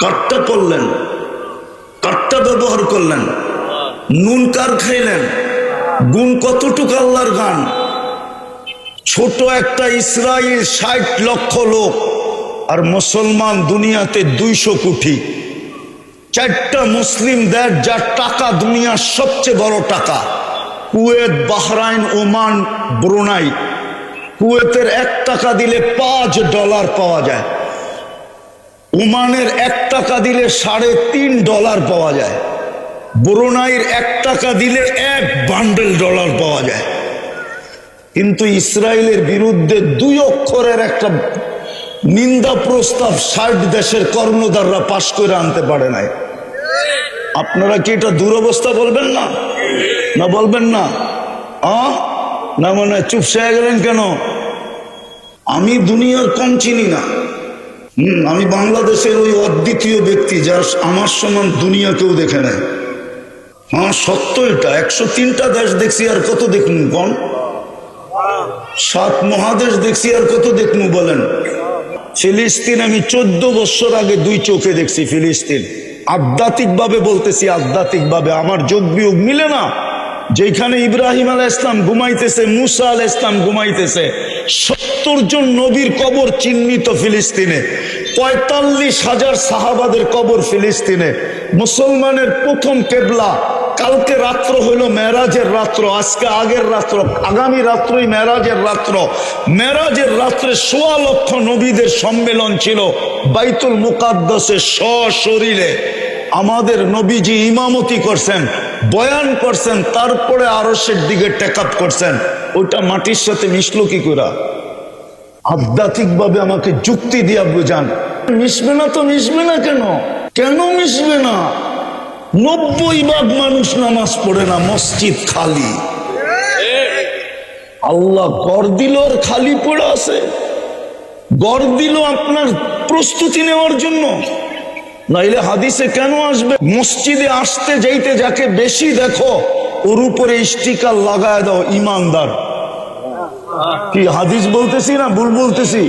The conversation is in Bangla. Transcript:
কাঠটা করলেন, কাঠটা ব্যবহার করলেন, নুন কার খাইলেন, গুণ কতটুকু আল্লাহর গান। ছোট একটা ইসরায়েল ৬০ লক্ষ লোক, আর মুসলমান দুনিয়াতে ২০০ কোটি। ৪টা মুসলিম দেশ যার টাকা দুনিয়ার সবচেয়ে বড় টাকা, কুয়েত, বাহরাইন, ওমান, ব্রুনাই। কুয়েতের ১ টাকা দিলে $৫ পাওয়া যায়, ওমানের ১ টাকা দিলে $৩.৫ পাওয়া যায়, ব্রুনাইয়ের ১ টাকা দিলে $১ বান্ডেল পাওয়া যায়। কিন্তু ইসরায়েলের বিরুদ্ধে ২ অক্ষরের একটা নিন্দা প্রস্তাব ৬০ দেশের কর্ণধাররা পাশ করে আনতে পারে নাই। আপনারা কি এটা দুরবস্থা বলবেন না? না বলবেন না? না মনে চুপসে গেলেন কেন? আমি দুনিয়ার কম চিনি না। আমি বাংলাদেশের ওই অদ্বিতীয় ব্যক্তি যার আমার সমান দুনিয়া কেউ দেখে নাই। সত্য এটা। ১০৩টা দেশ দেখছি, আর কত দেখুন কোন? ৭ মহাদেশ দেখছি, আর কত দেখনু বলেন? ফিলিস্তিন আমি 14 বছর আগে 2 চোখে দেখছি। ফিলিস্তিন আধ্যাত্মিক ভাবে বলতেছি, আধ্যাত্মিক ভাবে আমার যোগ বিয়োগ মিলে না। যেখানে ইব্রাহিম আলাইহিস সালাম ঘুমাইতেছে, মুসা আলাইহিস সালাম ঘুমাইতেছে, 70 জন নবীর কবর চিহ্নিত ফিলিস্তিনে, ৪৫,০০০ সাহাবাদের কবর ফিলিস্তিনে। মুসলমানের প্রথম কেবলা। কালকে রাত্র হইল মেরাজের রাত্র, আজকে আগের রাত্র, আগামী রাত্রই মেরাজের রাত্র। মেরাজের রাত্রে ১৬ লক্ষ নবীদের সম্মেলন ছিল বাইতুল মুকাদ্দাসে সশরীরে। আমাদের নবীজি ইমামতি করছেন, বয়ান করছেন, তারপরে আরশের দিকে টেকআপ করছেন। ওইটা মাটির সাথে মিশলো কি করে? আধ্যাত্মিক ভাবে আমাকে যুক্তি দিয়া বুঝান। মিশবে না তো মিশবে না কেন? কেন মিশবে না? ৯০% মানুষ নামাজ পড়ে না, মসজিদ খালি। আল্লাহ গড় দিল আর খালি পড়ে আছে। গড় দিল আপনার প্রস্তুতি নেওয়ার জন্য, নাইলে হাদিসে কেন আসবে? মসজিদে আসতে যাইতে যাকে বেশি দেখো ওর উপরে স্টিকার লাগায় দাও ইমানদার। কি হাদিস বলতেছি না ভুল বলতেছি?